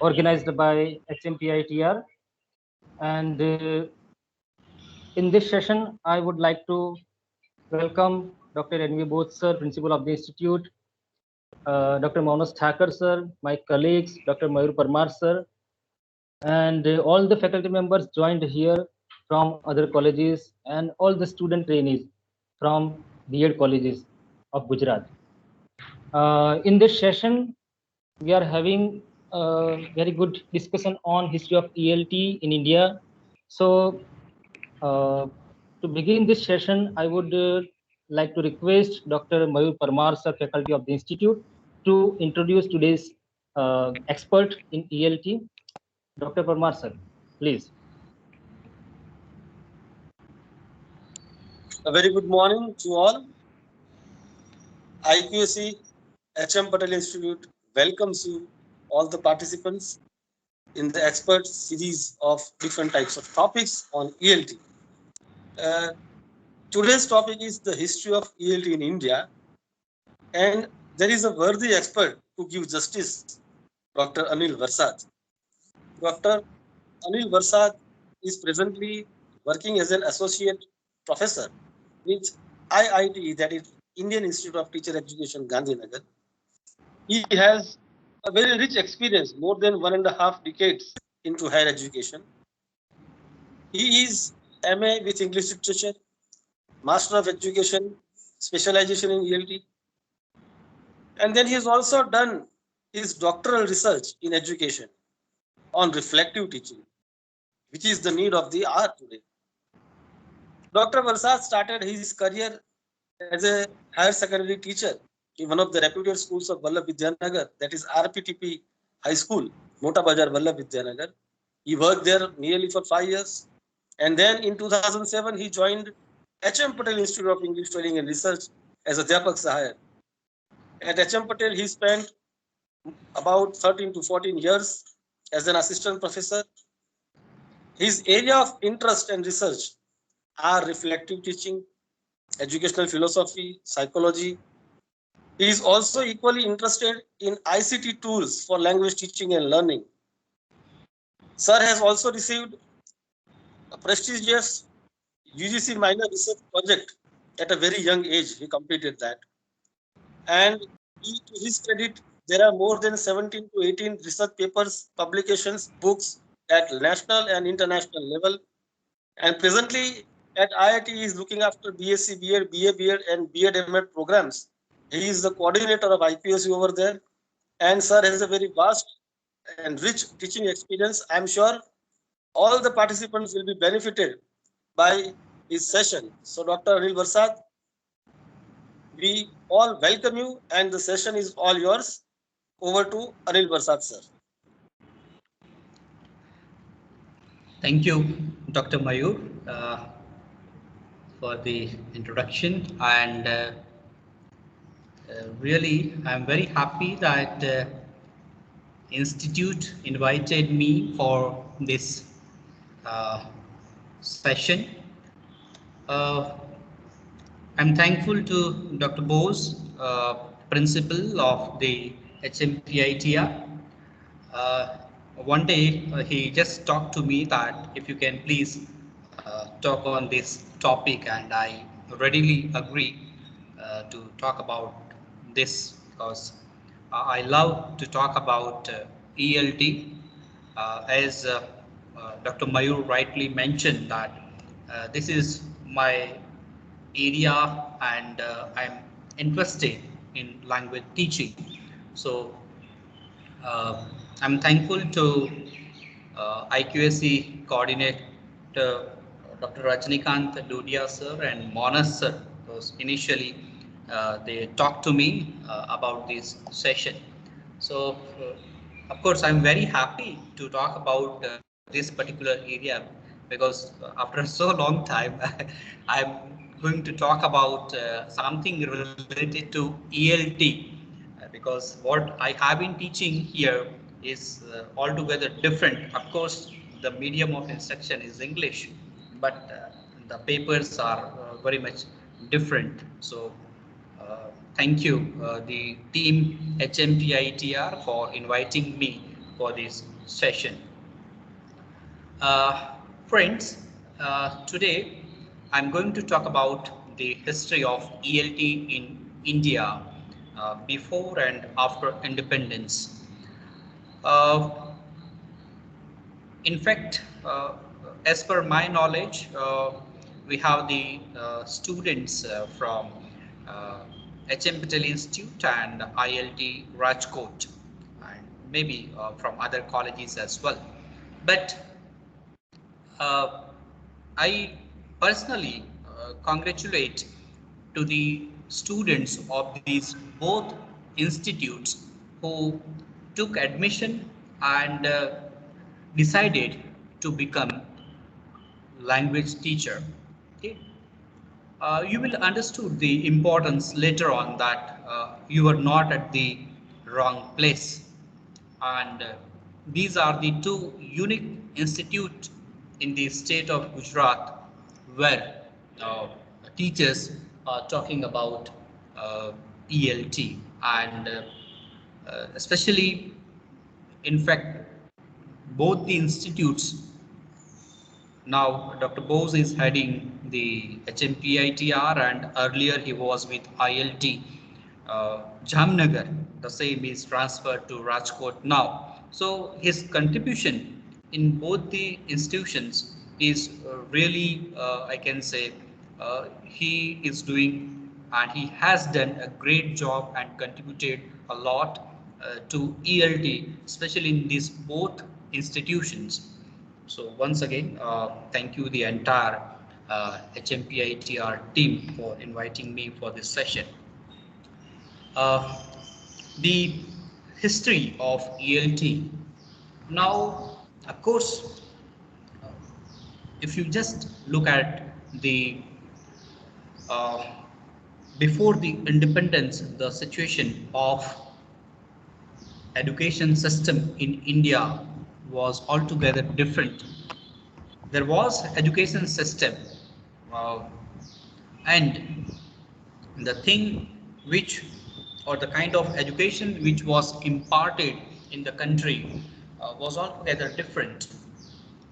organized by HMPITR. And in this session, I would like to welcome Dr. N.V. Bose, sir, Principal of the Institute, Dr. Manas Thakur, sir, my colleagues, Dr. Mayur Parmar, sir, and all the faculty members joined here from other colleges and all the student trainees from B.Ed colleges of Gujarat. In this session, we are having a very good discussion on history of ELT in India. So, to begin this session, I would like to request Dr. Mayur Parmar, sir, faculty of the institute, to introduce today's expert in ELT. Dr. Parmar, sir, please. A very good morning to all. IQAC HM Patel Institute welcomes you, all the participants, in the expert series of different types of topics on ELT. Today's topic is the history of ELT in India, and there is a worthy expert to give justice, Dr. Anil Varsad. Dr. Anil Varsad is presently working as an associate professor with IIT, that is Indian Institute of Teacher Education, Gandhinagar. He has a very rich experience, more than 1.5 decades into higher education. He is MA with English Literature, Master of Education, specialization in ELT, and then he has also done his doctoral research in education on reflective teaching, which is the need of the hour today. Dr. Varsad started his career as a higher secondary teacher in one of the reputed schools of Vallabh Vidyanagar, that is RPTP High School, Mota Bazar, Vallabh Vidyanagar. He worked there nearly for 5 years. And then in 2007, he joined HM Patel Institute of English Training and Research as a Adhyapak Sahayak. At HM Patel, he spent about 13 to 14 years as an assistant professor. His area of interest and research are reflective teaching, educational philosophy, psychology. He is also equally interested in ICT tools for language teaching and learning. Sir has also received a prestigious UGC minor research project at a very young age. He completed that. And to his credit, there are more than 17 to 18 research papers, publications, books at national and international level. And presently at IIT, he is looking after BSc, BEd, BA, BEd and BEd MA programs. He is the coordinator of IPSC over there. And sir has a very vast and rich teaching experience. I am sure all the participants will be benefited by his session. So Dr. Anil Varsad, we all welcome you and the session is all yours. Over to Anil Varsad, sir. Thank you, Dr. Mayur, for the introduction. And really, I'm very happy that Institute invited me for this session. I'm thankful to Dr. Bose, principal of the HMPITR. One day he just talked to me that if you can please talk on this topic, and I readily agree to talk about this because I love to talk about ELT. As Dr. Mayur rightly mentioned that this is my area, and I'm interested in language teaching. So I'm thankful to IQAC coordinator Dr. Rajnikant Dudia sir and Monas sir, because initially they talked to me about this session. So of course I'm very happy to talk about this particular area, because after so long time I'm going to talk about something related to ELT, because what I have been teaching here is altogether different. Of course, the medium of instruction is English, but the papers are very much different. So thank you, the team HMPITR, for inviting me for this session. Friends, today I'm going to talk about the history of ELT in India before and after independence. Uh, in fact, as per my knowledge, we have the students from HM Patel Institute and ILT Rajkot, and maybe from other colleges as well. But uh, I personally congratulate to the students of these both institutes who took admission and decided to become language teacher. Okay. You will understood the importance later on that you are not at the wrong place, and these are the two unique institutes in the state of Gujarat where teachers are talking about ELT, and especially, in fact, both the institutes. Now, Dr. Bose is heading the HMPITR, and earlier he was with ILT Jamnagar. The same is transferred to Rajkot now. So his contribution in both the institutions is really, I can say, he is doing and he has done a great job and contributed a lot to ELT, especially in these both institutions. So once again, thank you the entire HMPITR team for inviting me for this session. Uh, the history of ELT. Now, of course, uh, if you just look at the uh, before the independence, the situation of education system in India was altogether different. There was education system, uh, and the thing which or the kind of education which was imparted in the country was altogether different.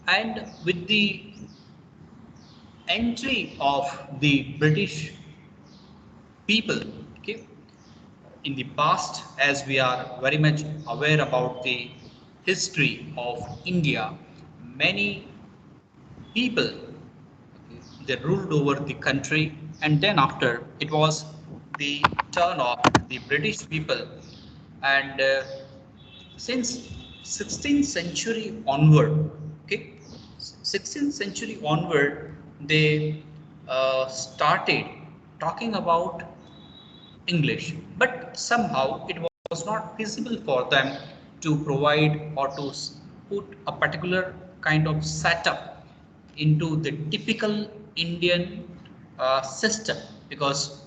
And with the entry of the British people, okay, in the past, as we are very much aware about the history of India, many people, they ruled over the country, and then after it was the turn of the British people, and since 16th century onward, okay, 16th century onward, they started talking about English, but somehow it was not feasible for them to provide or to put a particular kind of setup into the typical Indian system, because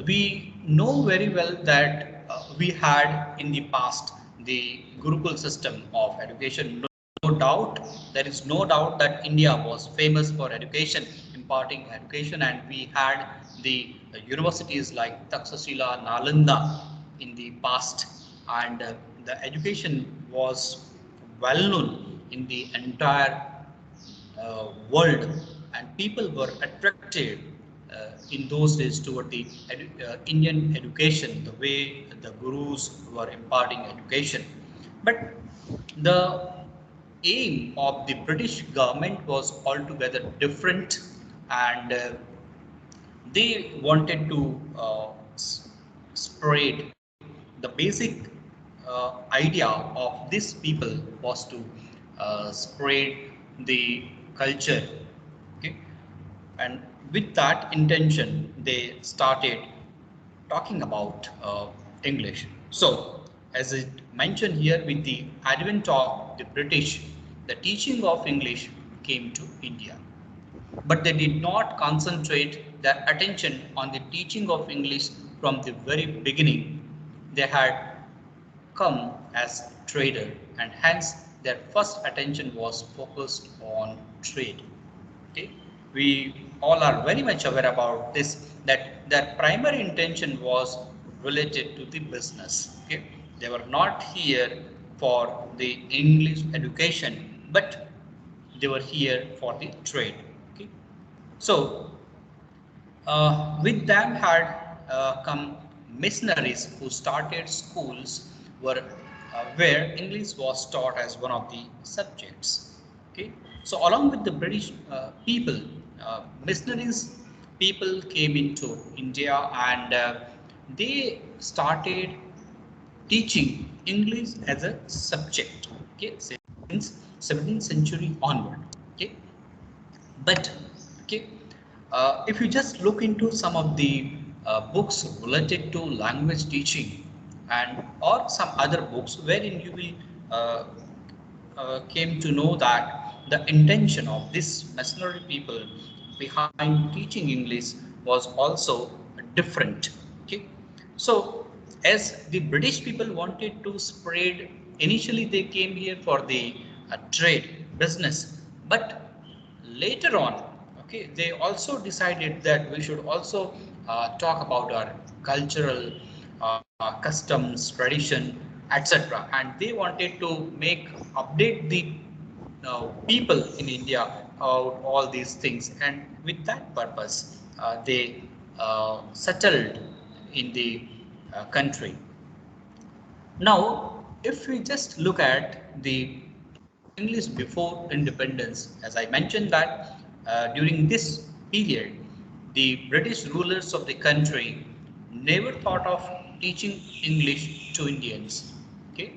we know very well that we had in the past the Gurukul system of education. No doubt, there is no doubt that India was famous for education, imparting education, and we had the universities like Takshashila, Nalanda in the past, and the education was well known in the entire world, and people were attracted in those days toward the Indian education, the way the gurus were imparting education. But the aim of the British government was altogether different, and they wanted to spread the basic idea of these people was to spread the culture, okay, and with that intention they started talking about English. So as it mentioned here, with the advent of the British, the teaching of English came to India, but they did not concentrate their attention on the teaching of English from the very beginning. They had come as trader, and hence their first attention was focused on trade. Okay, we all are very much aware about this, that their primary intention was related to the business. Okay, they were not here for the English education, but they were here for the trade. Okay, so with them had come missionaries who started schools where English was taught as one of the subjects. Okay, so along with the British people, missionaries people came into India and they started teaching English as a subject. Okay, since 17th century onward. Okay, but okay, if you just look into some of the books related to language teaching and or some other books wherein you will came to know that the intention of this missionary people behind teaching English was also different. Okay, so as the British people wanted to spread, initially they came here for the trade business, but later on, okay, they also decided that we should also talk about our cultural customs, tradition, etc. And they wanted to make update the people in India about all these things, and with that purpose, they settled in the country. Now, if we just look at the English before independence, as I mentioned that during this period, the British rulers of the country never thought of teaching English to Indians. Okay,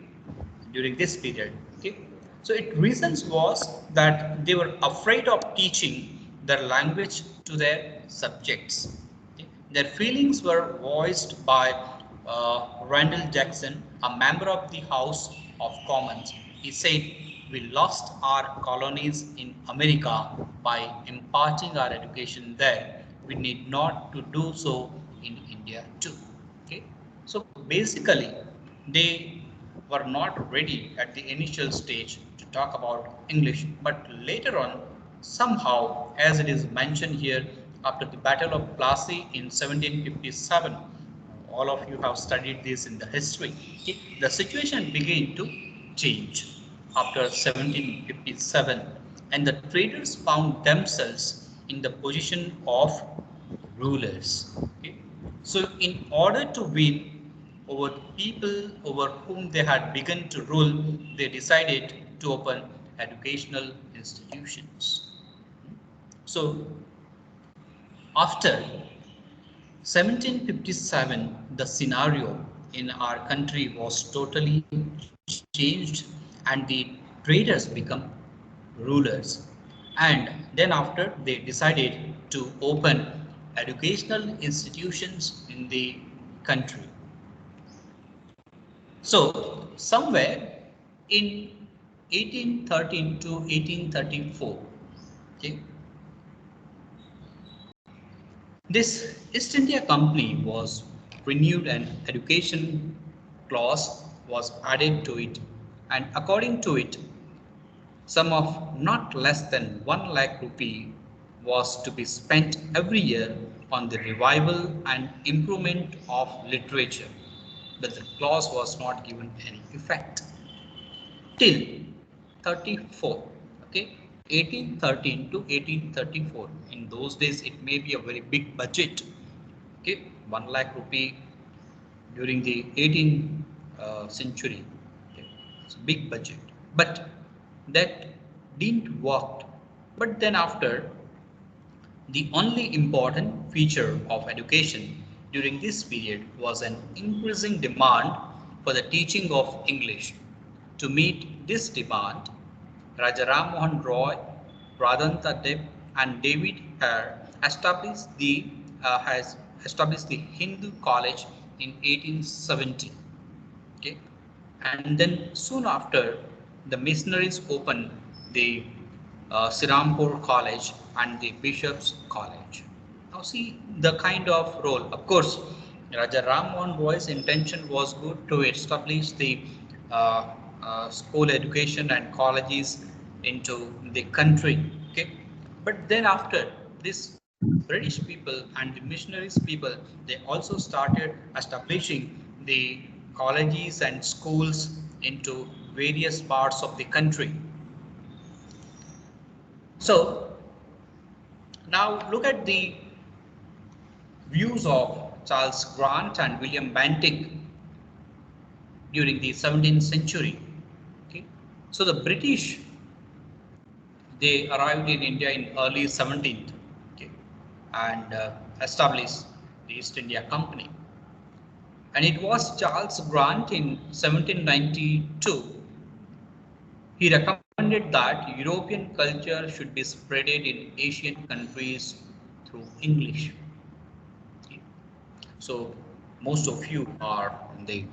during this period. Okay, so it reasons was that they were afraid of teaching their language to their subjects. Okay? Their feelings were voiced by Randall Jackson, a member of the House of Commons. He said, "We lost our colonies in America by imparting our education there. We need not to do so in India too." Okay, so basically, they were not ready at the initial stage to talk about English, but later on, somehow, as it is mentioned here, after the Battle of Plassey in 1757, all of you have studied this in the history, the situation began to change after 1757, and the traders found themselves in the position of rulers. Okay? So, in order to win over people over whom they had begun to rule, they decided to open educational institutions. So, after 1757, the scenario in our country was totally changed and the traders become rulers. And then after they decided to open educational institutions in the country. So somewhere in 1813 to 1834, okay, this East India Company was renewed and education clause was added to it, and according to it, sum of not less than 1 lakh rupee was to be spent every year on the revival and improvement of literature, but the clause was not given any effect till 34. Okay, 1813 to 1834. In those days, it may be a very big budget. Okay, 1 lakh rupee during the 18th century. Okay, it's a big budget, but that didn't work. But then after, the only important feature of education during this period was an increasing demand for the teaching of English. To meet this demand, Raja Ram Mohan Roy, Radhanath Deb, and David Hare has established the Hindu College in 1870. Okay, and then soon after, the missionaries opened the Sirampur College and the Bishops College. Now see the kind of role. Of course, Raja Ram Mohan Roy's intention was good to establish the uh, school education and colleges into the country. Okay, but then after this British people and the missionaries people, they also started establishing the colleges and schools into various parts of the country. So now look at the views of Charles Grant and William Banting during the 17th century. Okay. So the British, they arrived in India in early 17th, okay, and established the East India Company. And it was Charles Grant in 1792. He recommended that European culture should be spreaded in Asian countries through English. Okay. So most of you are in the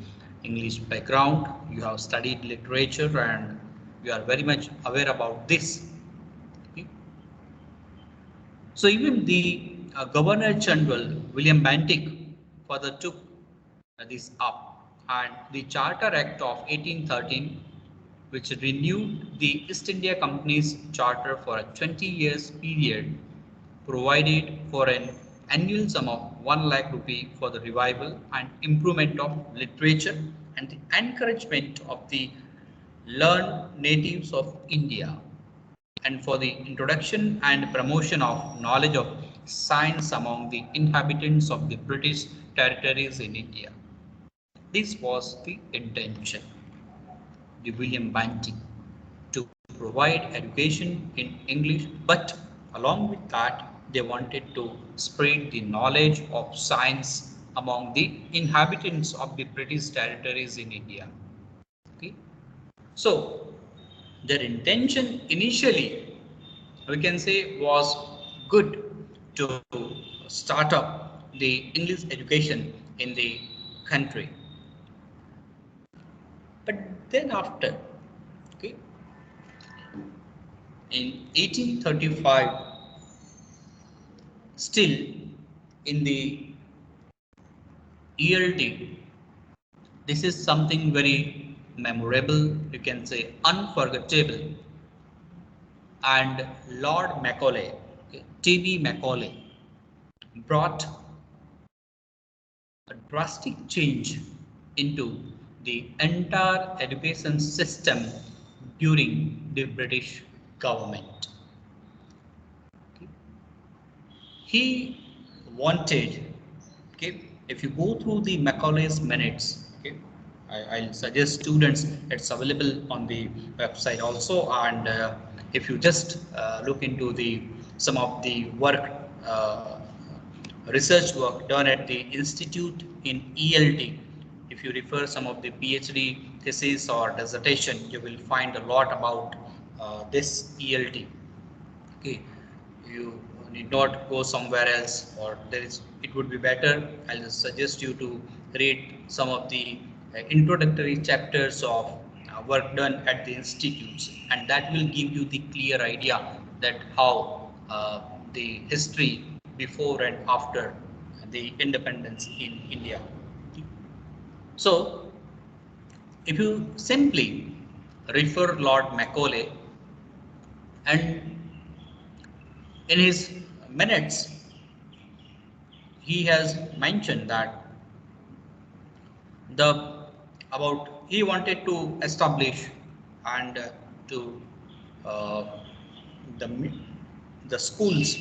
English background, you have studied literature and you are very much aware about this. Okay. So even the Governor General William Banting further took this up, and the Charter Act of 1813, which renewed the East India Company's charter for a 20 years period, provided for an annual sum of 1 lakh rupee for the revival and improvement of literature and the encouragement of the learned natives of India, and for the introduction and promotion of knowledge of science among the inhabitants of the British territories in India. This was the intention, the William Banting, to provide education in English, but along with that, they wanted to spread the knowledge of science among the inhabitants of the British territories in India. Okay. So their intention initially, we can say, was good to start up the English education in the country. But then after, okay, in 1835, still in the ELT, this is something very memorable, you can say unforgettable. And Lord Macaulay, okay, T.B. Macaulay, brought a drastic change into the entire education system during the British government. Okay. He wanted, okay, if you go through the Macaulay's minutes, okay, I'll suggest students, it's available on the website also, and if you just look into the some of the work, research work done at the institute in ELT, if you refer some of the PhD thesis or dissertation, you will find a lot about this ELT. Okay, you need not go somewhere else, or there is, it would be better, I'll suggest you to read some of the introductory chapters of work done at the institutes, and that will give you the clear idea that how the history before and after the independence in India. So if you simply refer Lord Macaulay, and in his minutes, he has mentioned that he wanted to establish and to uh, the schools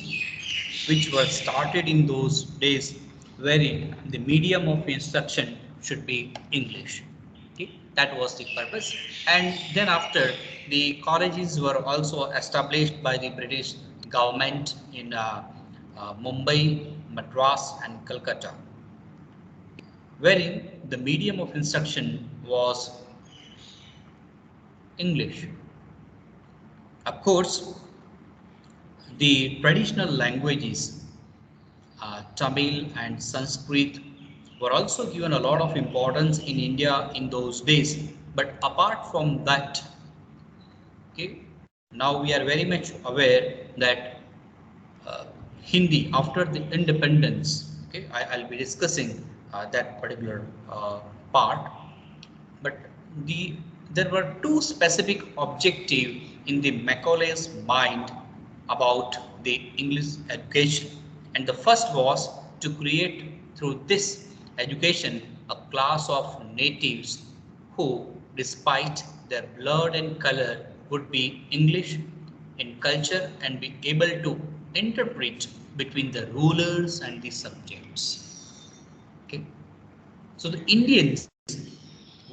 which were started in those days, wherein the medium of instruction should be English. Okay, that was the purpose. And then after, the colleges were also established by the British government in Mumbai, Madras and Calcutta, wherein the medium of instruction was English. Of course, the traditional languages, Tamil and Sanskrit, were also given a lot of importance in India in those days. But apart from that, okay, now we are very much aware that Hindi, after the independence, okay, I'll be discussing that particular part. But there were two specific objectives in the Macaulay's mind about the English education, and the first was to create through this education a class of natives who despite their blood and color, would be English in culture and be able to interpret between the rulers and the subjects. Okay. So the Indians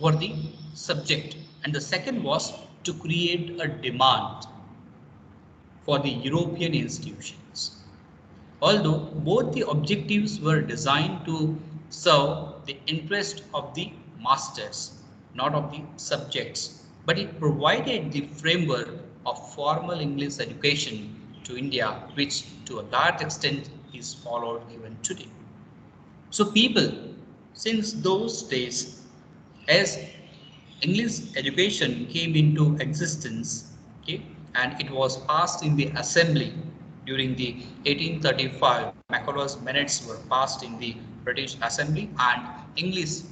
were the subject, and the second was to create a demand for the European institutions. Although both the objectives were designed to serve the interest of the masters, not of the subjects, but it provided the framework of formal English education to India, which to a large extent is followed even today. So people, since those days, as English education came into existence, okay, and it was passed in the assembly during the 1835, Macaulay's minutes were passed in the British Assembly, and English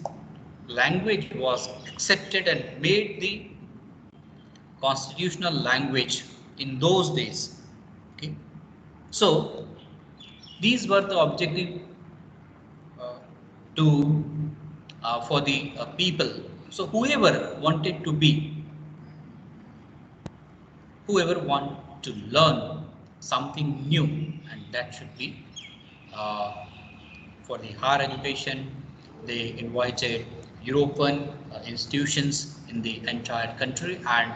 language was accepted and made the constitutional language in those days. Okay, so these were the objective uh, to for the people. So whoever want to learn something new, and that should be uh, for the higher education. They invited European institutions in the entire country, and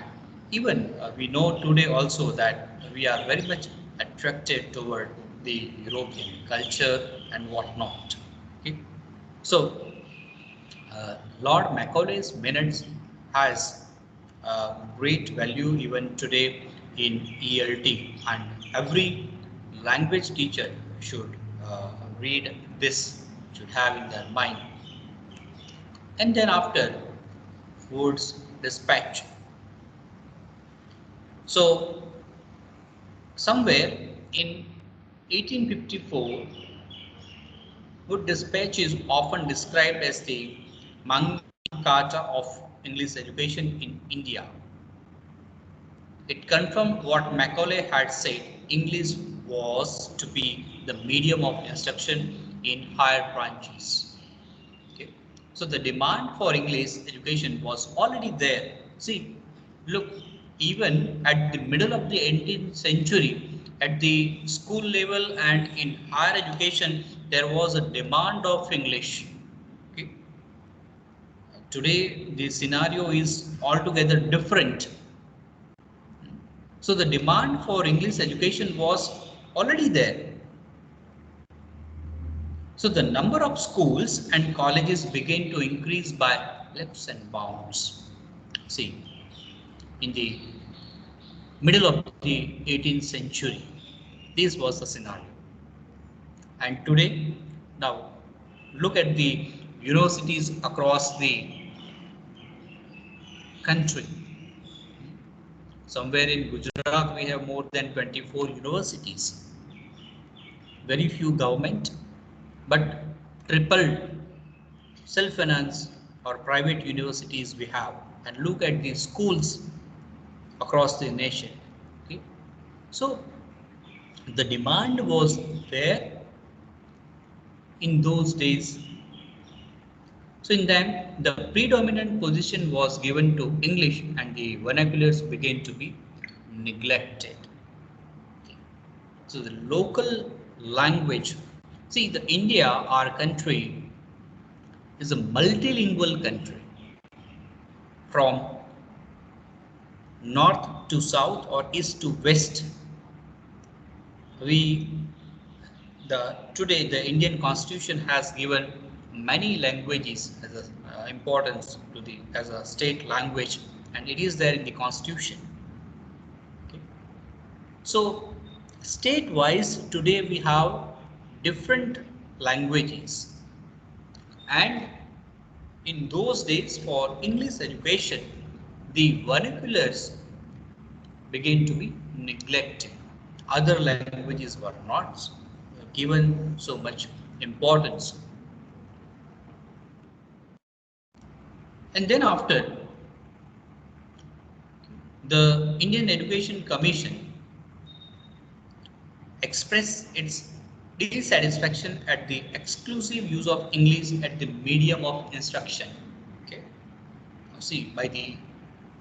even we know today also that we are very much attracted toward the European culture and whatnot. Okay? So Lord Macaulay's minutes has great value even today in ELT, and every language teacher should read this, should have in their mind. And then after, Wood's dispatch. So somewhere in 1854, Wood dispatch is often described as the Magna Carta of English education in India. It confirmed what Macaulay had said: English was to be the medium of instruction in higher branches. Okay. So the demand for English education was already there. See, look, even at the middle of the 18th century, at the school level and in higher education, there was a demand of English. Okay. Today, the scenario is altogether different. So the demand for English education was already there. So the number of schools and colleges began to increase by leaps and bounds. See, in the middle of the 18th century, this was the scenario. And today, now look at the universities across the country. Somewhere in Gujarat, we have more than 24 universities. Very few government, but tripled self-finance or private universities we have. And look at the schools across the nation. Okay? So the demand was there in those days. So in them, the predominant position was given to English, and the vernaculars began to be neglected. So the local language, see, the India, our country, is a multilingual country. From north to south or east to west, today the Indian Constitution has given many languages as a importance to the as a state language, and it is there in the Constitution. Okay. So state-wise, today we have different languages, and in those days for English education, the vernaculars began to be neglected. Other languages were not given so much importance. And then after, the Indian Education Commission expressed its dissatisfaction at the exclusive use of English at the medium of instruction. Okay. see,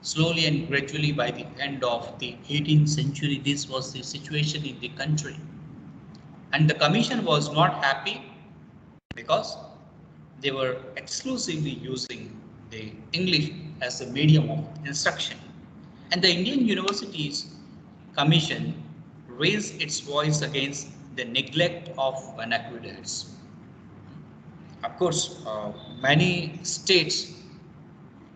slowly and gradually by the end of the 18th century, this was the situation in the country. And the commission was not happy because they were exclusively using the English as a medium of instruction. And the Indian Universities Commission raised its voice against the neglect of vernaculars. Of course, many states,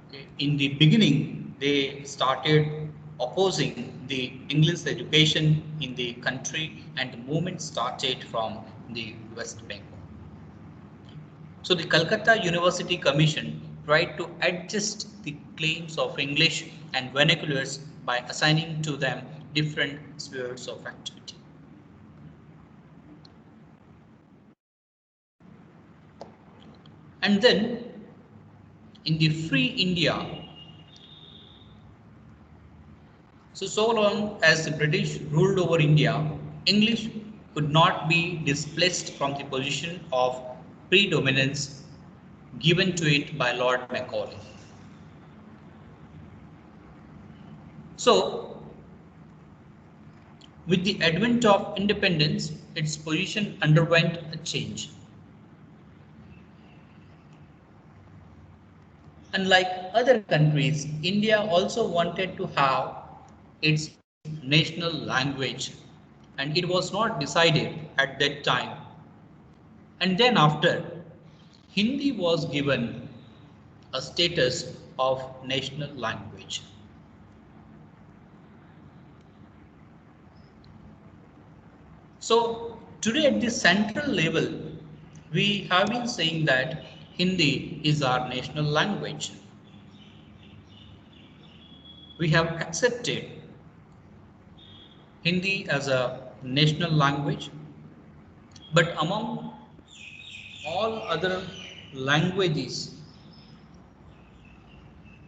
okay, in the beginning, they started opposing the English education in the country, and the movement started from the West Bengal. So the Calcutta University Commission tried to adjust the claims of English and vernaculars by assigning to them different spheres of activity. And then in the Free India, so long as the British ruled over India, English could not be displaced from the position of predominance given to it by Lord Macaulay. So, with the advent of independence, its position underwent a change. Unlike other countries, India also wanted to have its national language, and it was not decided at that time. And then after, Hindi was given a status of national language. So today at the central level, we have been saying that Hindi is our national language. We have accepted Hindi as a national language, but among all other languages,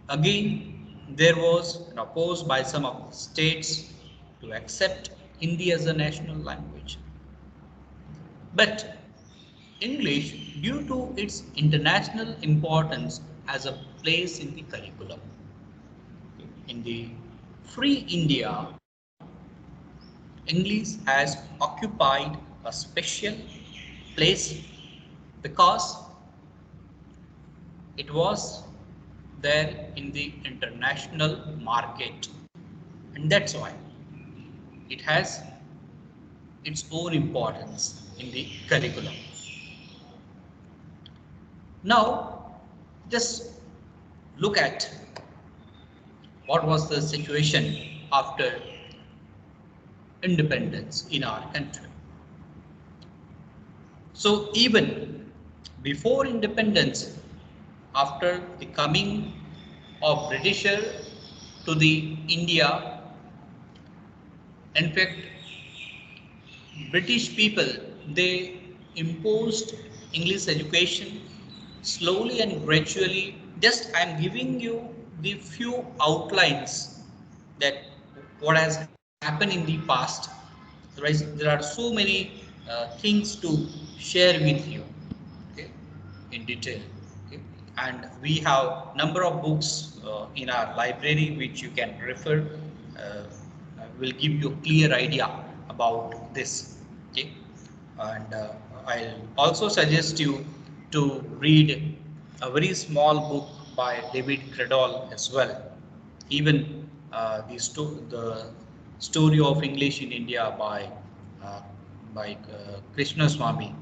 again, there was an opposed by some of the states to accept Hindi as a national language. But English, due to its international importance, has a place in the curriculum. In the Free India, English has occupied a special place because it was there in the international market, and that's why it has its own importance in the curriculum. Now, just look at what was the situation after independence in our country. So even before independence, after the coming of Britisher to the India, in fact, British people, they imposed English education slowly and gradually. Just I am giving you the few outlines that what has happened in the past. There are so many things to share with you, okay, in detail. Okay. And we have number of books in our library which you can refer. Will give you a clear idea about this. Okay. And I'll also suggest you to read a very small book by David Credall as well. Even the story of English in India by Krishna Swami.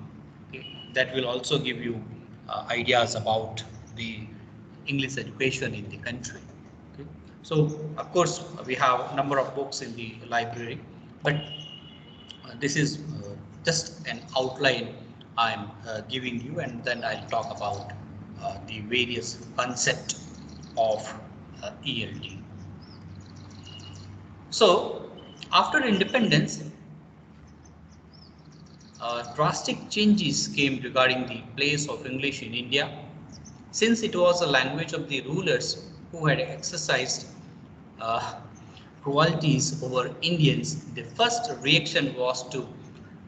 Okay, that will also give you ideas about the English education in the country. Okay. So, of course, we have a number of books in the library, but this is just an outline I'm giving you, and then I'll talk about the various concept of ELT. So, after independence, drastic changes came regarding the place of English in India, since it was a language of the rulers who had exercised cruelties over Indians. The first reaction was to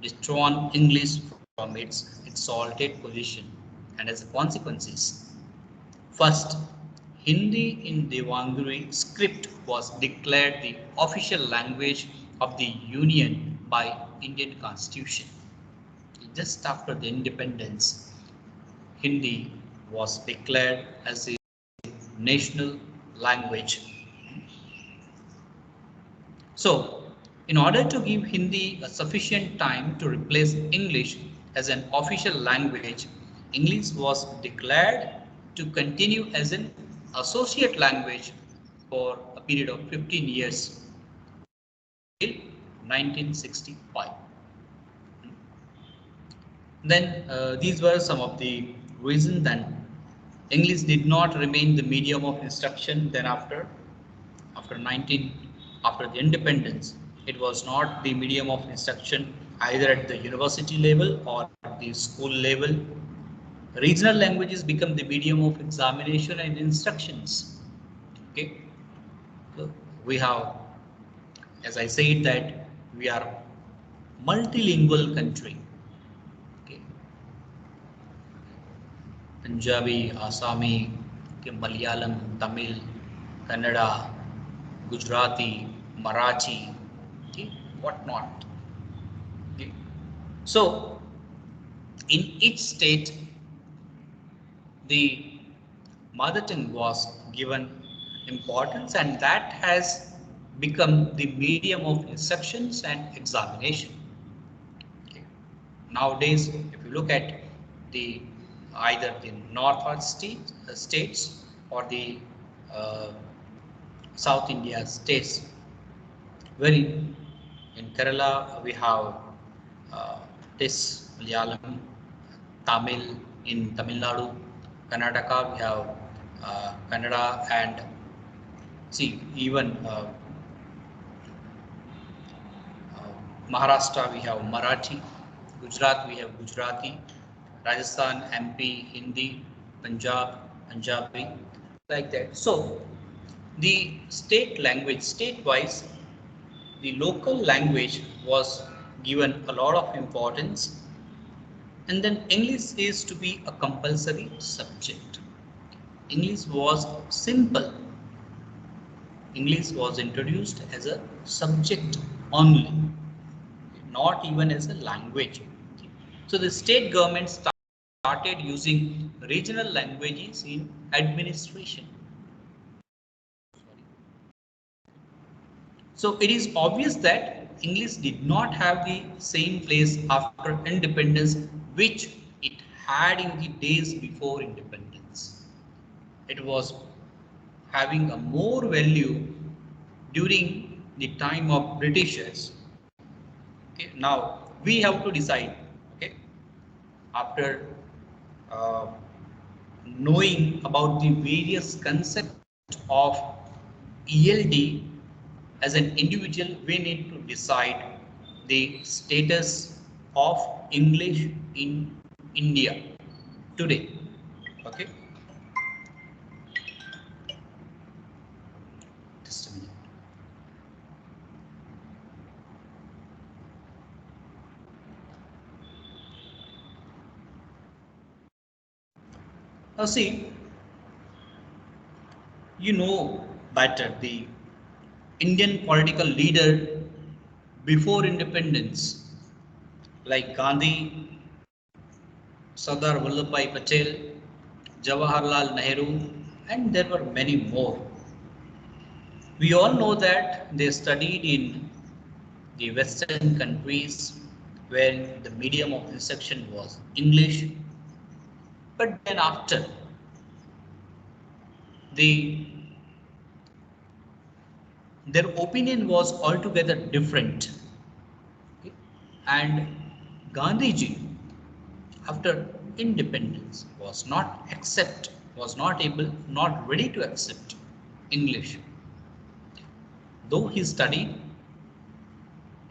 dethrone English from its exalted position, and as a consequences, first Hindi in Devanagari script was declared the official language of the Union by Indian Constitution. Just after the independence, Hindi was declared as a national language. So, in order to give Hindi a sufficient time to replace English as an official language, English was declared to continue as an associate language for a period of 15 years till 1965. Then these were some of the reasons that English did not remain the medium of instruction. Then after the independence, it was not the medium of instruction either at the university level or at the school level. Regional languages become the medium of examination and instructions. Okay, so we have, as I said, that we are multilingual country. Okay, Punjabi, Assami, Malayalam, Tamil, Kannada, Gujarati, Marathi, okay, whatnot. Okay. So, in each state, the mother tongue was given importance, and that has become the medium of instructions and examination. Okay. Nowadays, if you look at the either the north states or the South India states, wherein in Kerala we have this Malayalam, Tamil in Tamil Nadu, Karnataka we have Kannada, and see even Maharashtra we have Marathi, Gujarat we have Gujarati, Rajasthan, MP, Hindi, Punjab, Punjabi, like that. So the state language, state-wise, the local language was given a lot of importance, and then English is to be a compulsory subject. English was simple. English was introduced as a subject only, not even as a language. So the state government started using regional languages in administration. So it is obvious that English did not have the same place after independence which it had in the days before independence. It was having a more value during the time of Britishers. Okay, now we have to decide, okay, after knowing about the various concepts of ELD as an individual, we need to decide the status of English in India today. Okay. Just a minute. Now see, you know better the Indian political leader before independence, like Gandhi, Sardar Vallabhbhai Patel, Jawaharlal Nehru, and there were many more. We all know that they studied in the Western countries where the medium of instruction was English, but then after their opinion was altogether different. Okay? And Gandhiji, after independence, was not ready to accept English. Though he studied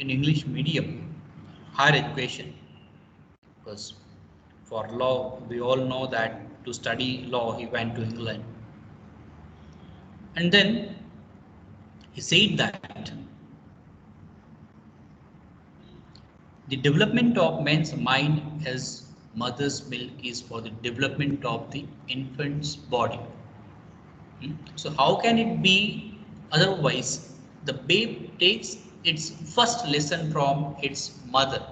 in English medium, higher education, because for law, we all know that to study law, he went to England. And then he said that the development of man's mind as mother's milk is for the development of the infant's body. So how can it be otherwise? The babe takes its first lesson from its mother.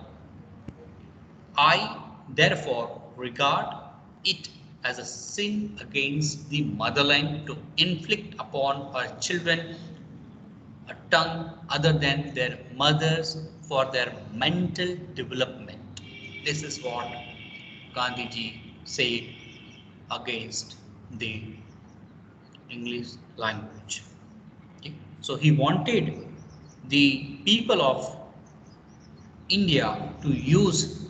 I therefore regard it as a sin against the motherland to inflict upon her children a tongue other than their mothers for their mental development. This is what Gandhiji said against the English language. Okay. So he wanted the people of India to use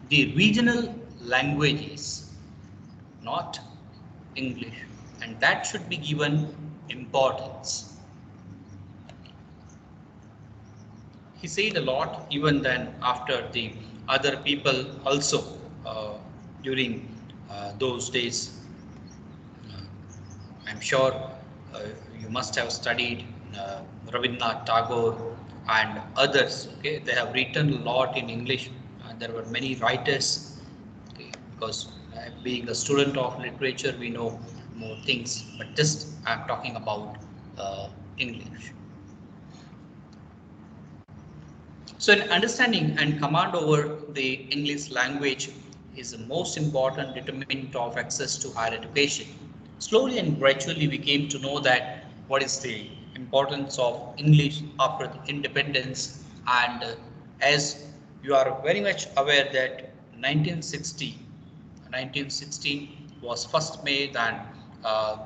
the regional languages, not English, and that should be given importance. He said a lot even then after the other people also during those days. I'm sure you must have studied Rabindranath Tagore and others. Okay, they have written a lot in English. There were many writers. Okay, because being a student of literature, we know more things. But just I'm talking about English. So, an understanding and command over the English language is the most important determinant of access to higher education. Slowly and gradually, we came to know that what is the importance of English after the independence. And as you are very much aware that 1916 was first made, and uh,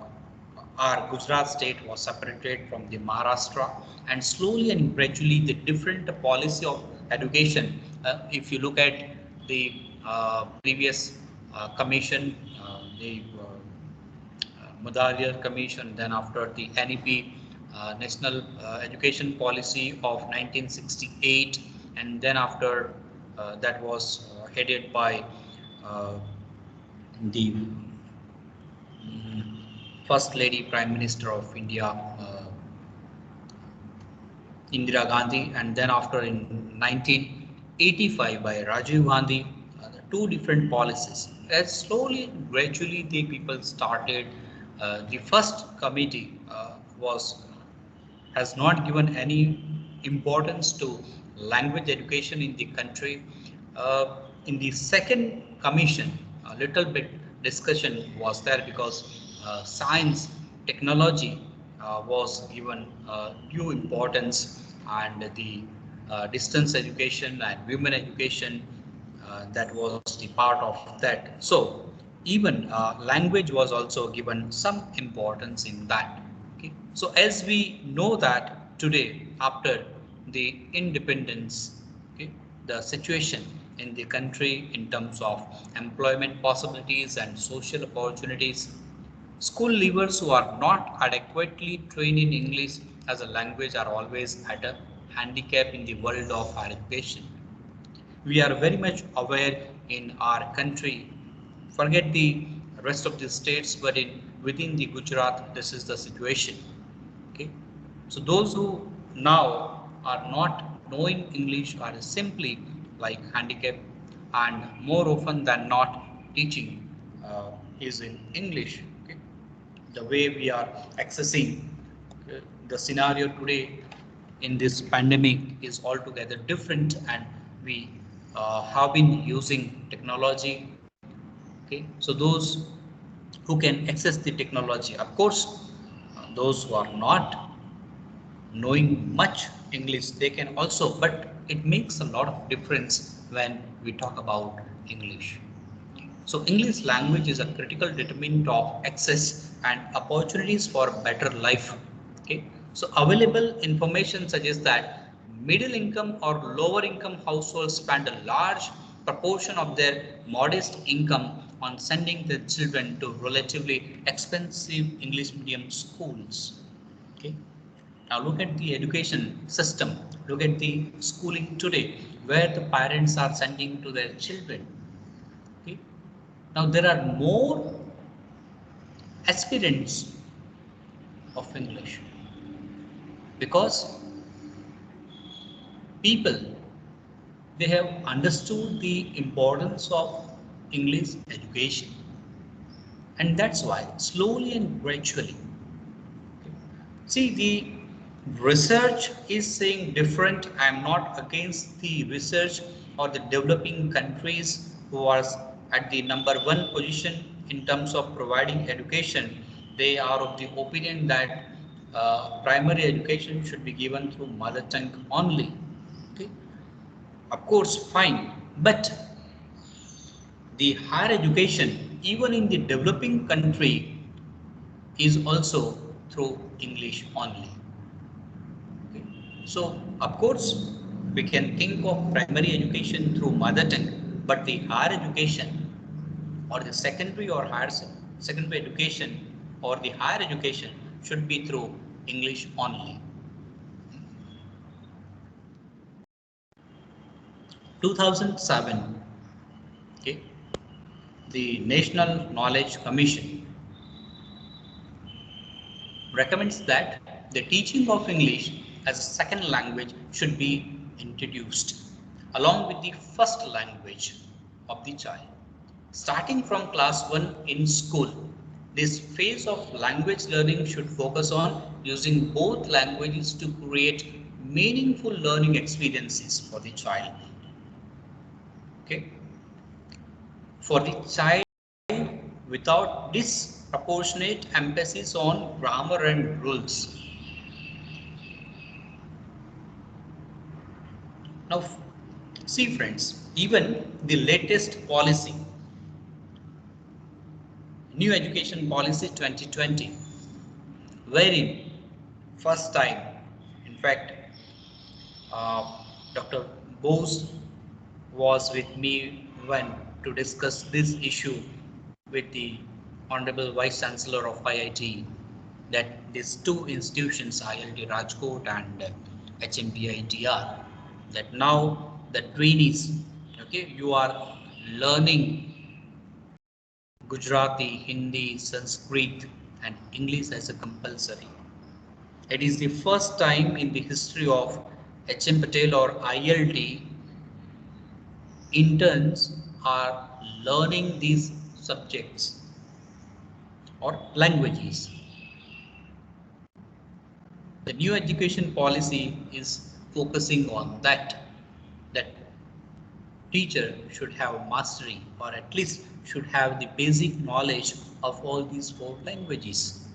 our Gujarat state was separated from the Maharashtra, and slowly and gradually the different policy of education, if you look at the previous commission, the Mudaliar Commission, then after the NEP, National Education Policy of 1968, and then after that was headed by the First Lady Prime Minister of India, Indira Gandhi, and then after in 1985 by Rajiv Gandhi, two different policies. As slowly, gradually, the people started. The first committee has not given any importance to language education in the country. In the second commission, a little bit discussion was there because science, technology was given due importance, and the distance education and women education, that was the part of that. So even language was also given some importance in that. Okay. So as we know that today after the independence, okay, the situation in the country in terms of employment possibilities and social opportunities, school leavers who are not adequately trained in English as a language are always at a handicap in the world of higher education. We are very much aware in our country, forget the rest of the states, but within the Gujarat, this is the situation. Okay, so those who now are not knowing English are simply like handicapped, and more often than not, teaching is in English. Okay, the way we are accessing the scenario today in this pandemic is altogether different, and we have been using technology. Okay, so those who can access the technology, of course, those who are not knowing much English, they can also, but it makes a lot of difference when we talk about English. So English language is a critical determinant of access and opportunities for better life. Okay. So available information suggests that middle income or lower income households spend a large proportion of their modest income on sending their children to relatively expensive English medium schools. Okay. Now look at the education system. Look at the schooling today, where the parents are sending to their children. Okay. Now there are more aspirants of English because people, they have understood the importance of English education, and that's why slowly and gradually See, the research is saying different. I am not against the research or the developing countries who are at the #1 position in terms of providing education. They are of the opinion that primary education should be given through mother tongue only. Okay, of course, fine, but the higher education, even in the developing country, is also through English only. Okay. So, of course, we can think of primary education through mother tongue, but the higher education or the secondary or higher secondary education or the higher education should be through English only. 2007, okay, the National Knowledge Commission recommends that the teaching of English as a second language should be introduced along with the first language of the child. Starting from class 1 in school, this phase of language learning should focus on using both languages to create meaningful learning experiences for the child. Okay, for the child without disproportionate emphasis on grammar and rules. Now, see friends, even the latest policy, New Education Policy 2020, wherein first time, in fact, Dr. Bose was with me when to discuss this issue with the Honorable Vice Chancellor of IIT, that these two institutions, IIT Rajkot and HMPITR, that now the trainees, okay, you are learning Gujarati, Hindi, Sanskrit and English as a compulsory. It is the first time in the history of HM Patel or ILT interns are learning these subjects or languages. The new education policy is focusing on that teacher should have mastery or at least should have the basic knowledge of all these 4 languages.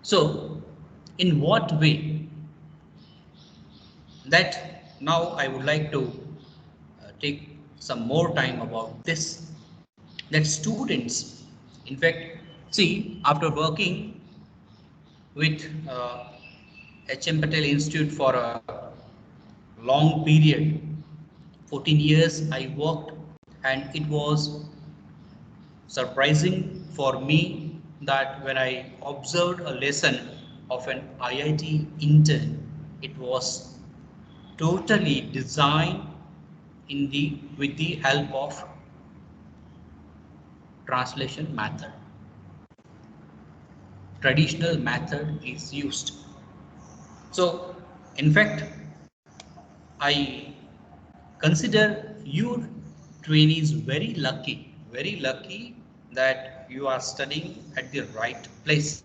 So, in what way? That now I would like to take some more time about this. That students, in fact, see, after working with HM Patel Institute for a long period, 14 years I worked, and it was surprising for me that when I observed a lesson of an IIT intern, it was totally designed with the help of translation method. Traditional method is used. So, in fact, I consider you trainees very lucky that you are studying at the right place.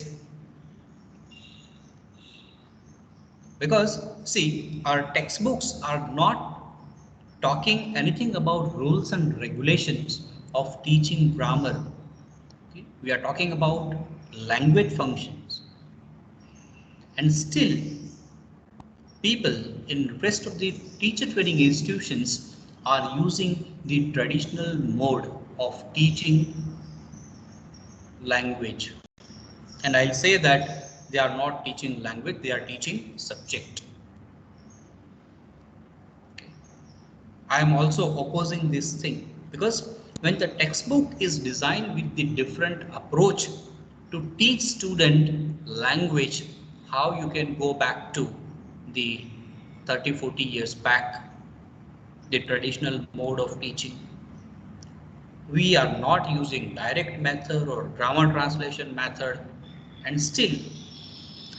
Because see, our textbooks are not talking anything about rules and regulations of teaching grammar. Okay? We are talking about language functions. And still, people in rest of the teacher training institutions are using the traditional mode of teaching language. And I'll say that they are not teaching language, they are teaching subject. I am also opposing this thing because when the textbook is designed with the different approach to teach student language, how you can go back to the 30-40 years back, the traditional mode of teaching. We are not using direct method or grammar translation method, and still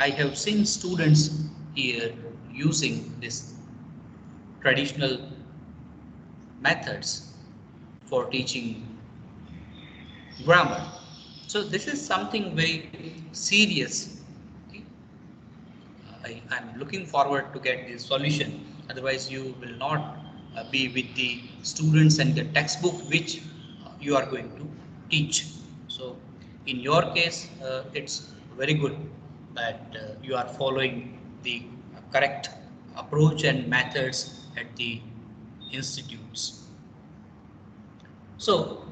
I have seen students here using this traditional methods for teaching grammar. So this is something very serious. Okay? I'm looking forward to get this solution. Otherwise, you will not be with the students and the textbook which you are going to teach. So in your case, it's very good that you are following the correct approach and methods at the institutes. So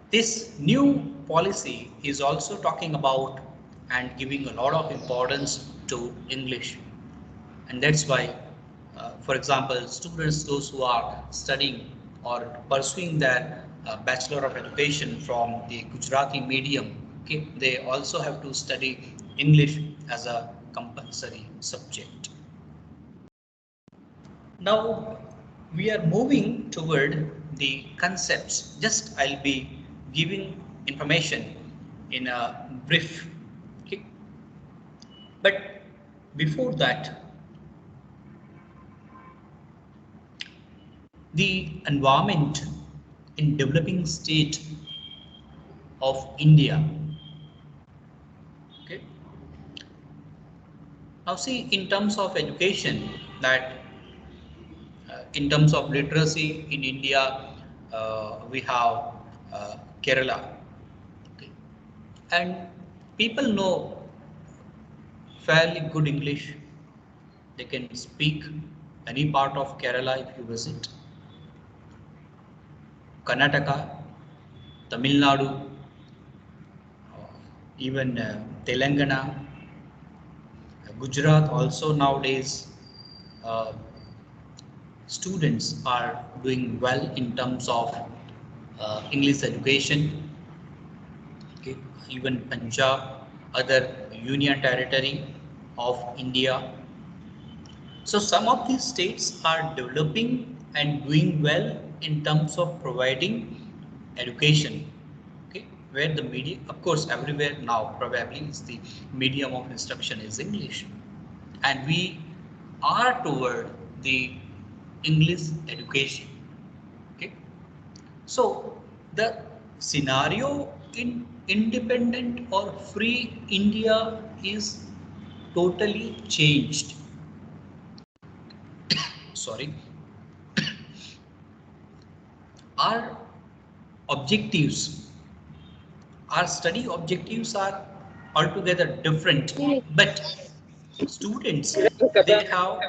this new policy is also talking about and giving a lot of importance to English. And that's why, for example, students, those who are studying or pursuing their Bachelor of Education from the Gujarati medium, okay, they also have to study English as a compulsory subject. Now we are moving toward the concepts. Just I'll be giving information in a brief. Okay. But before that, the environment in developing state of India. Okay. Now see, in terms of education, that in terms of literacy in India, we have Kerala. Okay. And people know fairly good English. They can speak any part of Kerala if you visit. Karnataka, Tamil Nadu, even Telangana, Gujarat also nowadays uh, students are doing well in terms of English education. Okay. Even Punjab, other union territory of India. So some of these states are developing and doing well in terms of providing education. Okay, where the medium, of course, everywhere now probably is the medium of instruction is English, and we are toward the English education. Okay, so the scenario in independent or free India is totally changed. Sorry, our objectives, our study objectives are altogether different, but students, they have,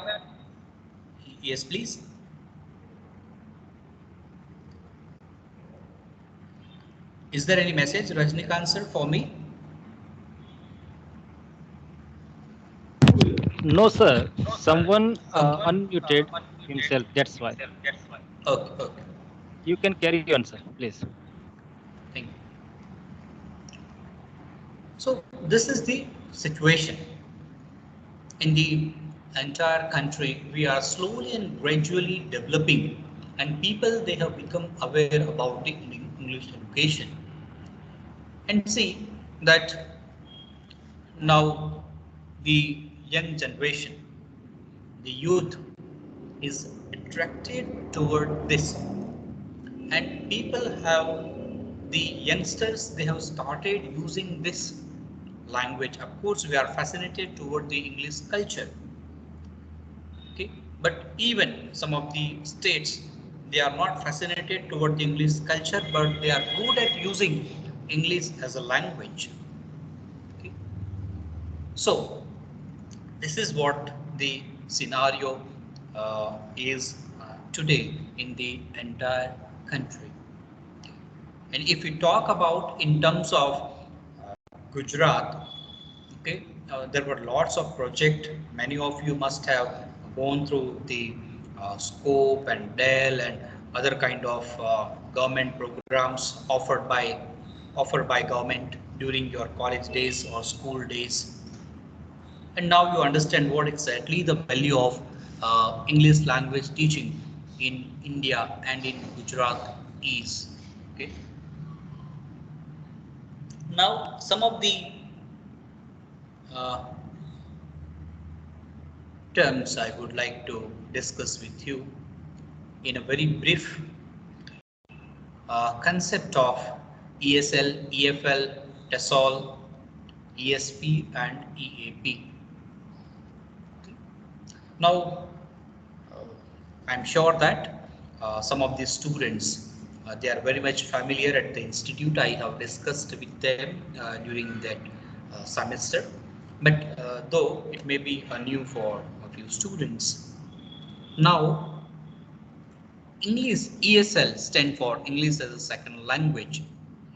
yes please, is there any message, Rajnikant sir, for me? No, sir. Someone unmuted himself. That's why. Okay, okay, You can carry on, sir, please. thank you. So this is the situation in the entire country. We are slowly and gradually developing, and people, they have become aware about the English education. And see that now the young generation, the youth, is attracted toward this, and people have, the youngsters, they have started using this language. Of course, we are fascinated toward the English culture. Okay, but even some of the states, they are not fascinated toward the English culture, but they are good at using English as a language. Okay. So this is what the scenario is today in the entire country. And if we talk about in terms of Gujarat, okay, there were lots of projects. Many of you must have gone through the scope and Dell and other kind of government programs offered by government during your college days or school days. And now you understand what exactly the value of English language teaching in India and in Gujarat is. Okay. Now some of the uh, terms I would like to discuss with you in a very brief concept of ESL, EFL, TESOL, ESP and EAP. Now, I'm sure that some of the students, they are very much familiar at the institute. I have discussed with them during that semester, but though it may be new for a few students. Now, English ESL stand for English as a second language.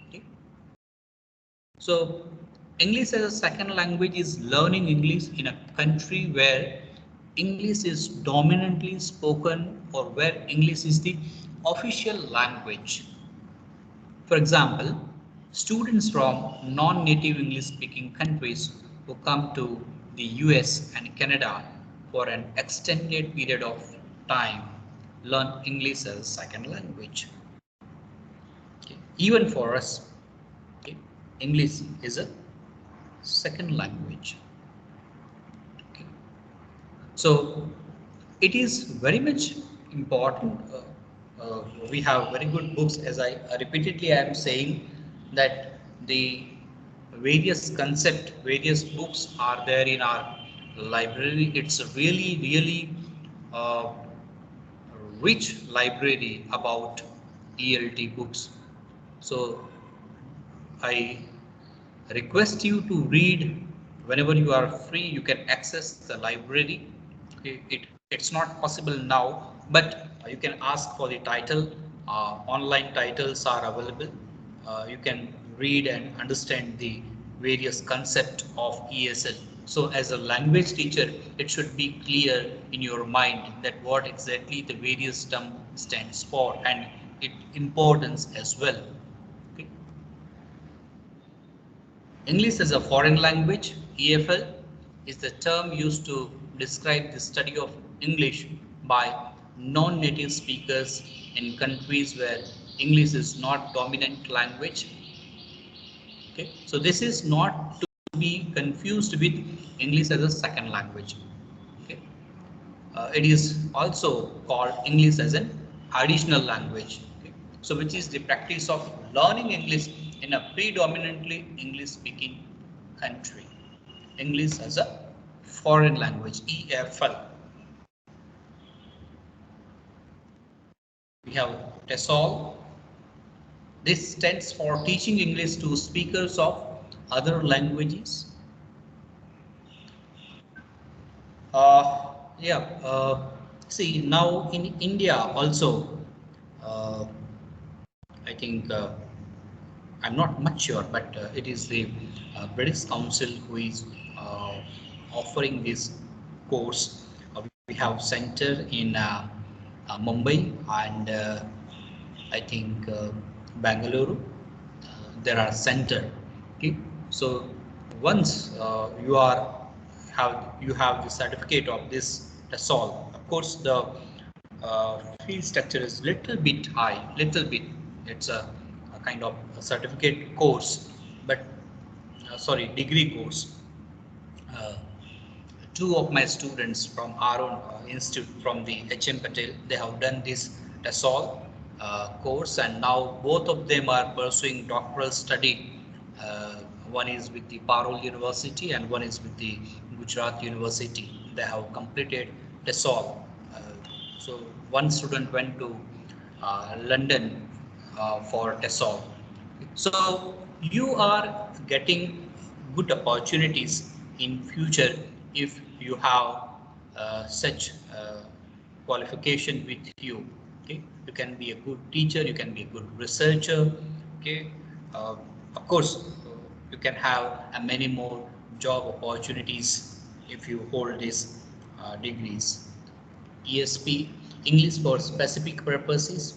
Okay? So English as a second language is learning English in a country where English is dominantly spoken or where English is the official language. For example, students from non-native English speaking countries who come to the US and Canada for an extended period of time learn English as a second language. Okay. Even for us, okay, English is a second language. Okay. So it is very much important. We have very good books, as I repeatedly am saying that the various concept, various books are there in our library. It's a really uh, rich library about ELT books. So I request you to read whenever you are free. You can access the library. It's not possible now, but you can ask for the title. Online titles are available. You can read and understand the various concept of ESL. So as a language teacher, it should be clear in your mind that what exactly the various term stands for and its importance as well. Okay. English as a foreign language, EFL, is the term used to describe the study of English by non-native speakers in countries where English is not dominant language. Okay, so this is not to be confused with English as a second language. Okay, it is also called English as an additional language. Okay? So which is the practice of learning English in a predominantly English speaking country. English as a foreign language, EFL. We have TESOL. This stands for Teaching English to Speakers of Other Languages. Yeah, see now in India also, I think I'm not much sure, but it is the British Council who is offering this course. We have center in Mumbai and I think Bangalore. There are center. Okay, so once you have the certificate of this TESOL. Of course, the fee structure is little bit high, little bit. It's a kind of a certificate course, but sorry, degree course. Uh, Two of my students from our own institute, from the HM Patel, they have done this TESOL course, and now both of them are pursuing doctoral study. One is with the Parul University and one is with the Gujarat University. They have completed TESOL. So one student went to London for TESOL. So you are getting good opportunities in future if you have such qualification with you. Okay, you can be a good teacher, you can be a good researcher. Okay, of course, you can have many more job opportunities if you hold these degrees. ESP, English for specific purposes.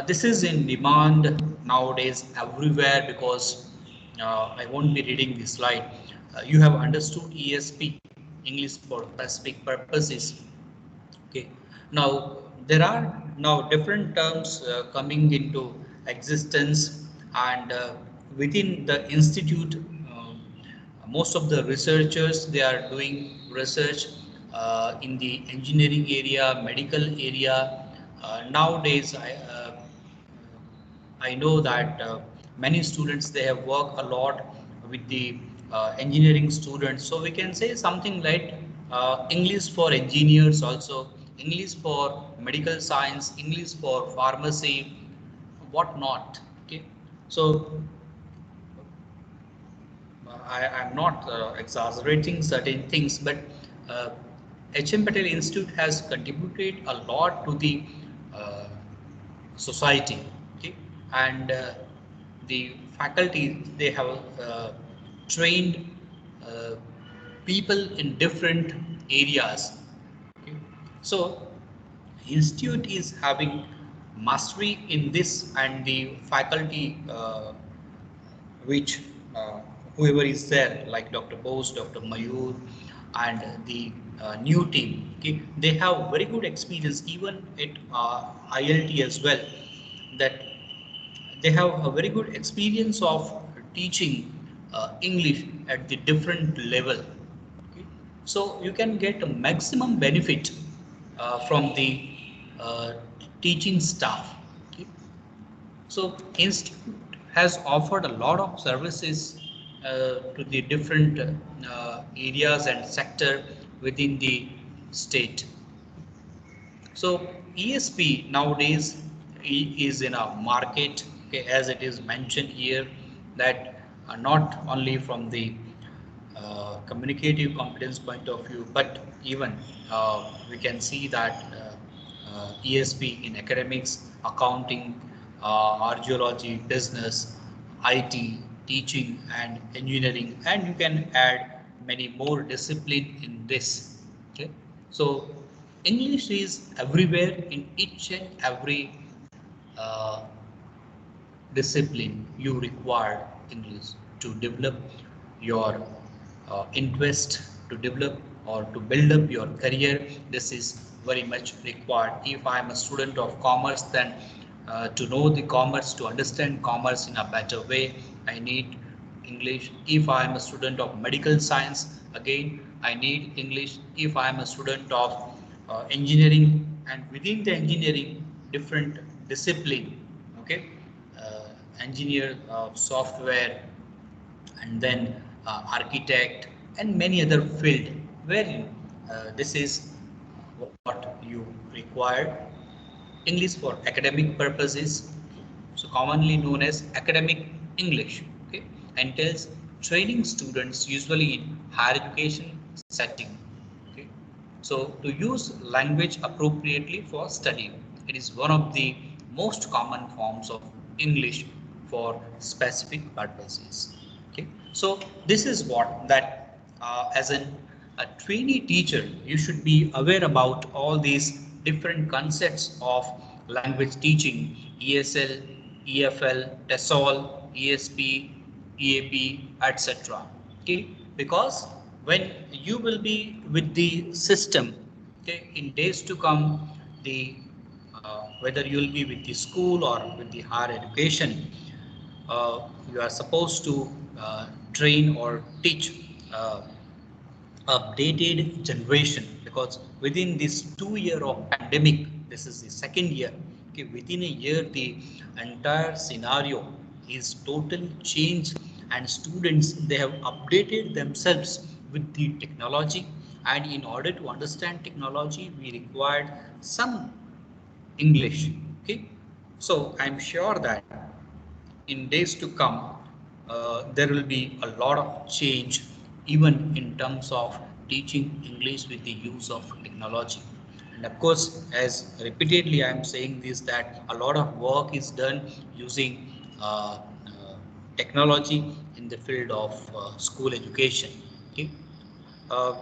This is in demand nowadays everywhere because I won't be reading this slide. You have understood ESP, English for specific purposes. Okay. Now there are now different terms coming into existence, and within the institute, most of the researchers, they are doing research in the engineering area, medical area. Nowadays, I know that many students, they have worked a lot with the engineering students. So we can say something like English for engineers also, English for medical science, English for pharmacy, what not. Okay, so I'm not exaggerating certain things, but uh, HM Patel Institute has contributed a lot to the uh, society. Okay, and the faculty, they have trained uh, people in different areas. Okay, so institute is having mastery in this, and the faculty which whoever is there, like Dr. Bose, Dr. Mayur, and the new team, okay, they have very good experience even at ILT as well, that they have a very good experience of teaching English at the different level. Okay? So you can get a maximum benefit from the uh, teaching staff. Okay? So institute has offered a lot of services to the different areas and sector within the state. So ESP nowadays is in a market, okay, as it is mentioned here, that not only from the communicative competence point of view, but even we can see that ESP in academics, accounting, archaeology, business, IT, teaching and engineering, and you can add many more discipline in this. Okay, so English is everywhere in each and every uh, discipline. You require English to develop your interest, to develop or to build up your career. This is very much required. If I am a student of commerce, then to know the commerce, to understand commerce in a better way, I need English. If I am a student of medical science, again I need English. If I am a student of engineering, and within the engineering, different discipline, okay, engineer of software, and then architect, and many other field where this is what you require. English for academic purposes, so commonly known as academic English, okay, entails training students usually in higher education setting. Okay, so to use language appropriately for study, it is one of the most common forms of English for specific purposes. Okay, so this is what that as a trainee teacher, you should be aware about all these different concepts of language teaching: ESL, EFL, TESOL, ESP, EAP, etc. Okay, because when you will be with the system, okay, in days to come, the whether you will be with the school or with the higher education, you are supposed to train or teach uh, updated generation, because within this 2 year of pandemic, this is the second year, okay, within a year the entire scenario is totally changed, and students, they have updated themselves with the technology, and in order to understand technology, we required some English. Okay, so I'm sure that in days to come, there will be a lot of change, even in terms of teaching English with the use of technology. And of course, as repeatedly I am saying this, that a lot of work is done using technology in the field of school education. Okay. Uh,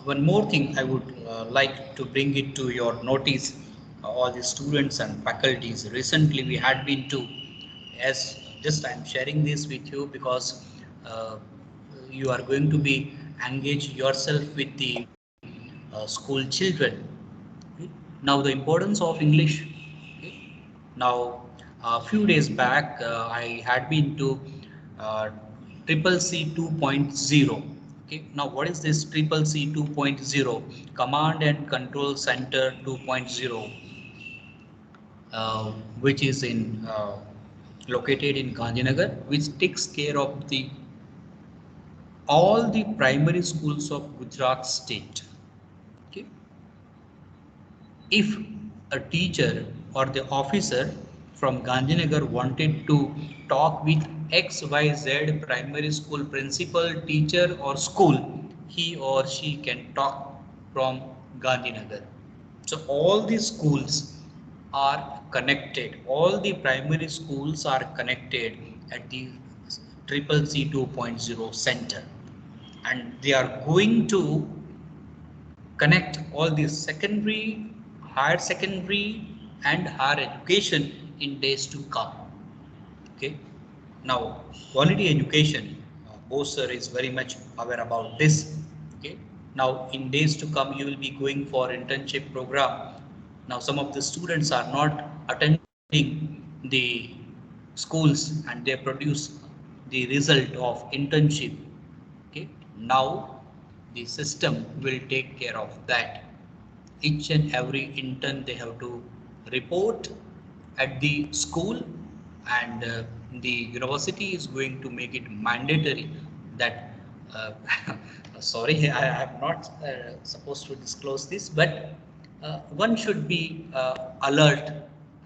One more thing I would like to bring it to your notice, all the students and faculties. Recently, we had been to, as just I'm sharing this with you because uh, you are going to be engaged yourself with the school children. Okay. Now, the importance of English. Okay. Now, a few days back, I had been to uh, Triple C 2.0. Okay. Now, what is this Triple C 2.0? Command and Control Center 2.0, which is in located in Gandhinagar, which takes care of all the primary schools of Gujarat state. Okay. If a teacher or the officer from Gandhinagar wanted to talk with XYZ primary school principal, teacher or school, he or she can talk from Gandhinagar. So all the schools are connected. All the primary schools are connected at the Triple C 2.0 center, and they are going to connect all the secondary, higher secondary and higher education in days to come. Okay. Now, quality education, Bose sir is very much aware about this. Okay. Now, in days to come, you will be going for internship program. Now, some of the students are not attending the schools and they produce the result of internship. Okay. Now, the system will take care of that. Each and every intern they have to report at the school, and the university is going to make it mandatory that sorry, I am not supposed to disclose this, but one should be alert,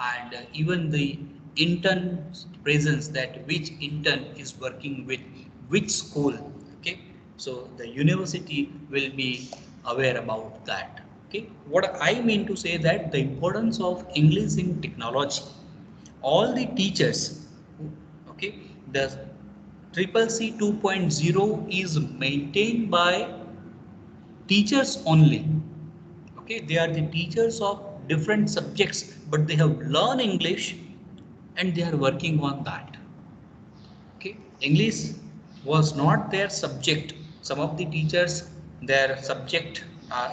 and even the intern's presence, that which intern is working with which school. Okay, so the university will be aware about that. Okay, what I mean to say that the importance of English in technology, all the teachers, okay, the Triple C 2.0 is maintained by teachers only. Okay, they are the teachers of different subjects, but they have learned English and they are working on that. Okay, English was not their subject. Some of the teachers, their subject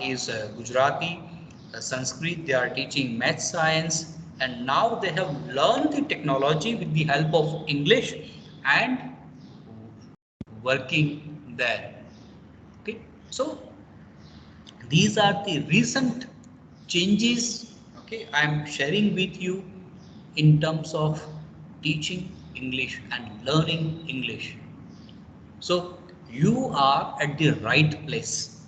is Gujarati, Sanskrit. They are teaching math, science, and now they have learned the technology with the help of English and working there. Okay, so these are the recent changes. Okay, I am sharing with you in terms of teaching English and learning English. So you are at the right place.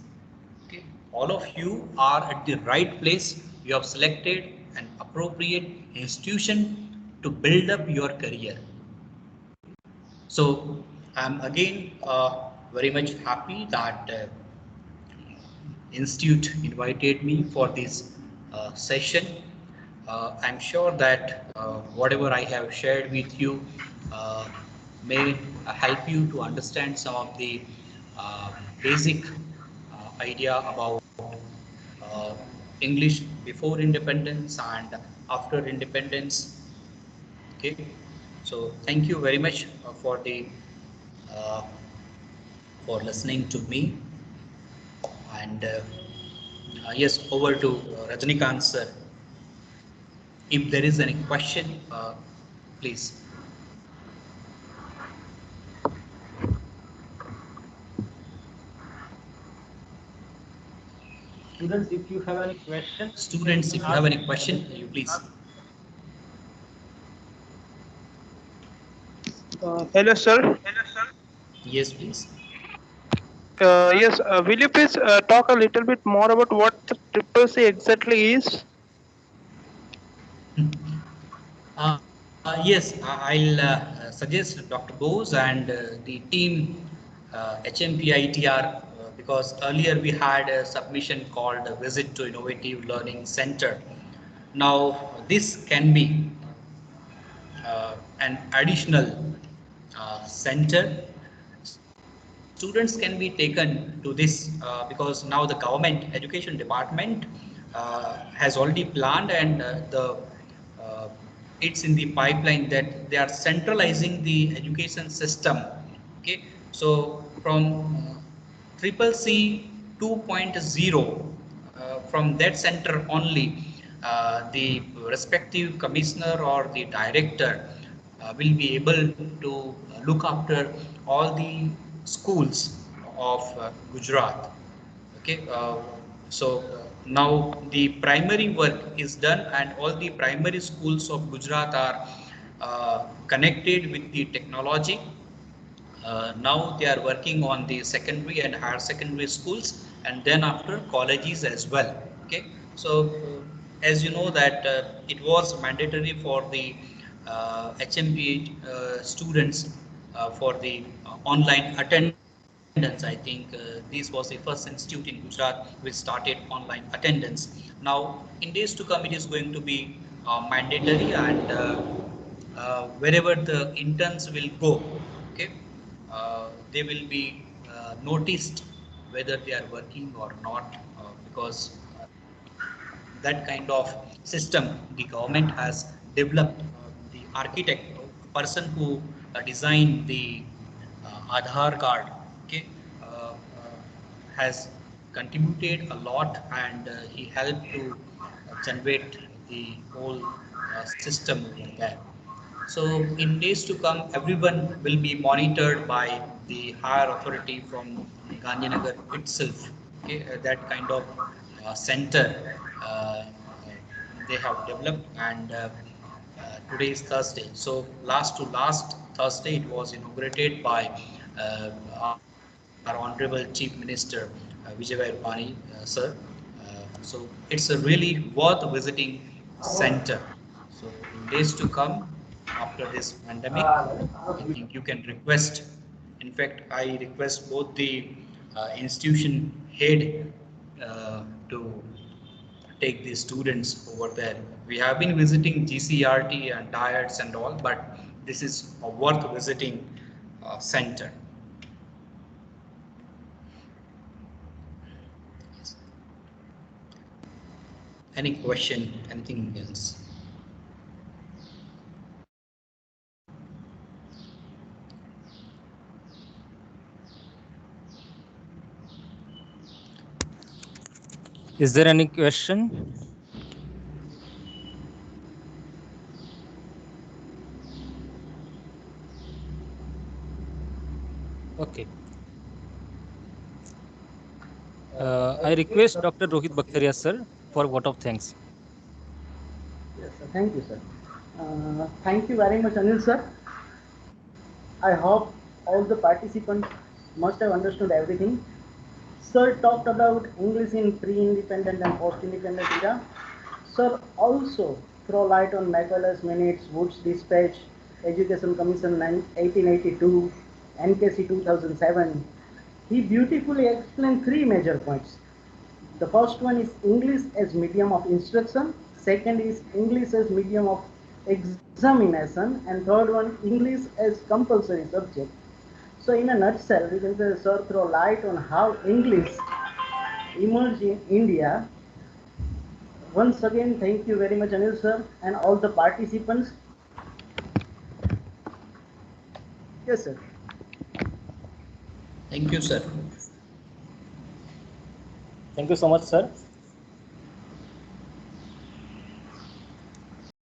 Okay, all of you are at the right place. You have selected an appropriate institution to build up your career. So I'm again very much happy that Institute invited me for this session. I'm sure that whatever I have shared with you may help you to understand some of the basic idea about uh, English before independence and after independence. Okay, so thank you very much uh, for listening to me, and yes, over to Rajnikant sir. If there is any question, please. Students, if you have any question, Students, if you have any question, you please. Hello, sir. Yes, please. Yes, will you please talk a little bit more about what the Triple C exactly is? Yes, I'll suggest Dr. Bose and the team HMPITR, because earlier we had a submission called Visit to Innovative Learning Center. Now, this can be an additional center. Students can be taken to this because now the government education department has already planned, and the it's in the pipeline that they are centralizing the education system. Okay, so from Triple C 2.0, from that center only, the respective commissioner or the director will be able to look after all the schools of Gujarat. Okay, so now the primary work is done, and all the primary schools of Gujarat are connected with the technology. Now they are working on the secondary and higher secondary schools, and then after colleges as well. Okay, so as you know that it was mandatory for the HMP students for the online attendance. I think this was the first institute in Gujarat which started online attendance. Now in days to come, it is going to be mandatory, and wherever the interns will go, okay, they will be noticed whether they are working or not, because that kind of system the government has developed. The architect, person who designed the Aadhaar card, okay, has contributed a lot, and he helped to generate the whole system over there. So in days to come, everyone will be monitored by the higher authority from Gandhinagar itself. Okay, that kind of center they have developed, and today is Thursday. So last to last Thursday, it was inaugurated by our Honorable Chief Minister Vijay Bhai Rupani, sir. So it's a really worth visiting center. So in days to come, after this pandemic, I think you can request. In fact, I request both the institution head to take the students over there. We have been visiting GCRT and diets and all, but this is a worth visiting center. Any question? Anything else? Is there any question? Okay. I request Dr. Rohit Bakhtaria, sir, for vote of thanks. Yes, sir. Thank you, sir. Thank you very much, Anil, sir. I hope all the participants must have understood everything. Sir talked about English in pre-independent and post-independent era. Sir also throw light on Macaulay's Minutes, Wood's Dispatch, Education Commission 1882, NKC 2007. He beautifully explained three major points. The first one is English as medium of instruction, second is English as medium of examination, and third one English as compulsory subject. So in a nutshell, we can say sir throw light on how English emerged in India. Once again, thank you very much, Anil sir, and all the participants. Yes, sir. Thank you, sir. Thank you so much, sir.